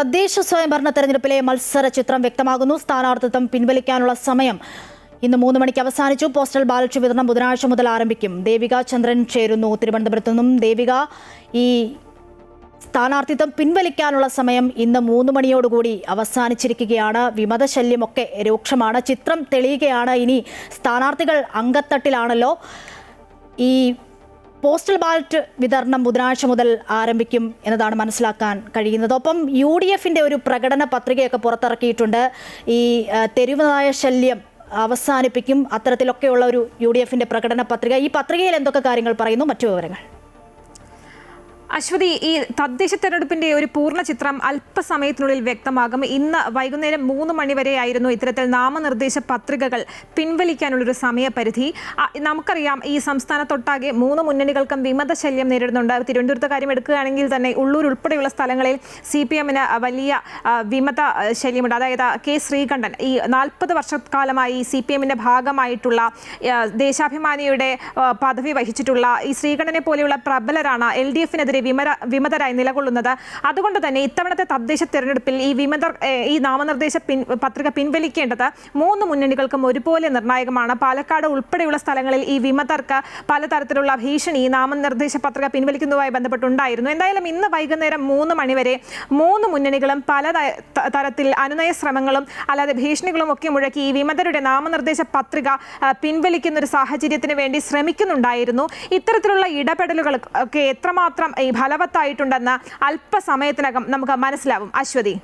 തദ്ദേശ സ്വയംഭരണ തെരഞ്ഞെടുപ്പിലെ മത്സര ചിത്രം വ്യക്തമാകുന്നു. സ്ഥാനാർത്ഥിത്വം പിൻവലിക്കാനുള്ള സമയം ഇന്ന് 3 മണിക്ക് അവസാനിച്ചു. പോസ്റ്റൽ ബാലറ്റ് വിതരണം ബുധനാഴ്ച മുതൽ ആരംഭിക്കും. ദേവിക ചന്ദ്രൻ ചേരുന്നു തിരുവനന്തപുരത്തു നിന്നും. ദേവിക, ഈ സ്ഥാനാർത്ഥിത്വം പിൻവലിക്കാനുള്ള സമയം ഇന്ന് 3 മണിയോടുകൂടി അവസാനിച്ചിരിക്കുകയാണ്. വിമതശല്യമൊക്കെ രൂക്ഷമാണ്. ചിത്രം തെളിയുകയാണ്. ഇനി സ്ഥാനാർത്ഥികൾ അങ്കത്തട്ടിലാണല്ലോ. ഈ പോസ്റ്റൽ ബാലറ്റ് വിതരണം ബുധനാഴ്ച മുതൽ ആരംഭിക്കും എന്നതാണ് മനസ്സിലാക്കാൻ കഴിയുന്നത്. ഒപ്പം UDFിൻ്റെ ഒരു പ്രകടന പത്രികയൊക്കെ പുറത്തിറക്കിയിട്ടുണ്ട്. ഈ തെരുവുനായ ശല്യം അവസാനിപ്പിക്കും, അത്തരത്തിലൊക്കെയുള്ള ഒരു UDFിൻ്റെ പ്രകടന പത്രിക. ഈ പത്രികയിൽ എന്തൊക്കെ കാര്യങ്ങൾ പറയുന്നു? മറ്റു വിവരങ്ങൾ. അശ്വതി, ഈ തദ്ദേശ തെരഞ്ഞെടുപ്പിന്റെ ഒരു പൂർണ്ണ ചിത്രം അല്പസമയത്തിനുള്ളിൽ വ്യക്തമാകും. ഇന്ന് വൈകുന്നേരം 3 മണി വരെയായിരുന്നു ഇത്തരത്തിൽ നാമനിർദ്ദേശ പത്രികകൾ പിൻവലിക്കാനുള്ളൊരു സമയപരിധി. നമുക്കറിയാം, ഈ സംസ്ഥാനത്തൊട്ടാകെ 3 മുന്നണികൾക്കും വിമതശല്യം നേരിടുന്നുണ്ട്. തിരുവനന്തപുരത്തെ കാര്യം എടുക്കുകയാണെങ്കിൽ തന്നെ ഉള്ളൂർ ഉൾപ്പെടെയുള്ള സ്ഥലങ്ങളിൽ CPMന് വലിയ വിമത ശല്യമുണ്ട്. അതായത് K. ശ്രീകണ്ഠൻ ഈ 40 വർഷക്കാലമായി CPMന്റെ ഭാഗമായിട്ടുള്ള ദേശാഭിമാനിയുടെ പദവി വഹിച്ചിട്ടുള്ള ഈ ശ്രീകണ്ഠനെ പോലെയുള്ള പ്രബലരാണ് LDFനെതിരെ വിമതരായി നിലകൊള്ളുന്നത്. അതുകൊണ്ട് തന്നെ ഇത്തവണത്തെ തദ്ദേശ തെരഞ്ഞെടുപ്പിൽ ഈ നാമനിർദ്ദേശ പത്രിക പിൻവലിക്കേണ്ടത് 3 മുന്നണികൾക്കും ഒരുപോലെ നിർണായകമാണ്. പാലക്കാട് ഉൾപ്പെടെയുള്ള സ്ഥലങ്ങളിൽ ഈ വിമതർക്ക് പലതരത്തിലുള്ള ഭീഷണി നാമനിർദ്ദേശ പത്രിക പിൻവലിക്കുന്നതുമായി ബന്ധപ്പെട്ടുണ്ടായിരുന്നു. എന്തായാലും ഇന്ന് വൈകുന്നേരം 3 മണിവരെ 3 മുന്നണികളും പല തരത്തിൽ അനുനയ ശ്രമങ്ങളും അല്ലാതെ ഭീഷണികളും ഒക്കെ മുഴക്കി ഈ വിമതരുടെ നാമനിർദ്ദേശ പത്രിക പിൻവലിക്കുന്ന ഒരു സാഹചര്യത്തിന് വേണ്ടി ശ്രമിക്കുന്നുണ്ടായിരുന്നു. ഇത്തരത്തിലുള്ള ഇടപെടലുകൾ ഒക്കെ എത്രമാത്രം ഫലവത്തായിട്ടുണ്ടെന്ന് അല്പസമയത്തിനകം നമുക്ക് മനസ്സിലാവും. അശ്വതി.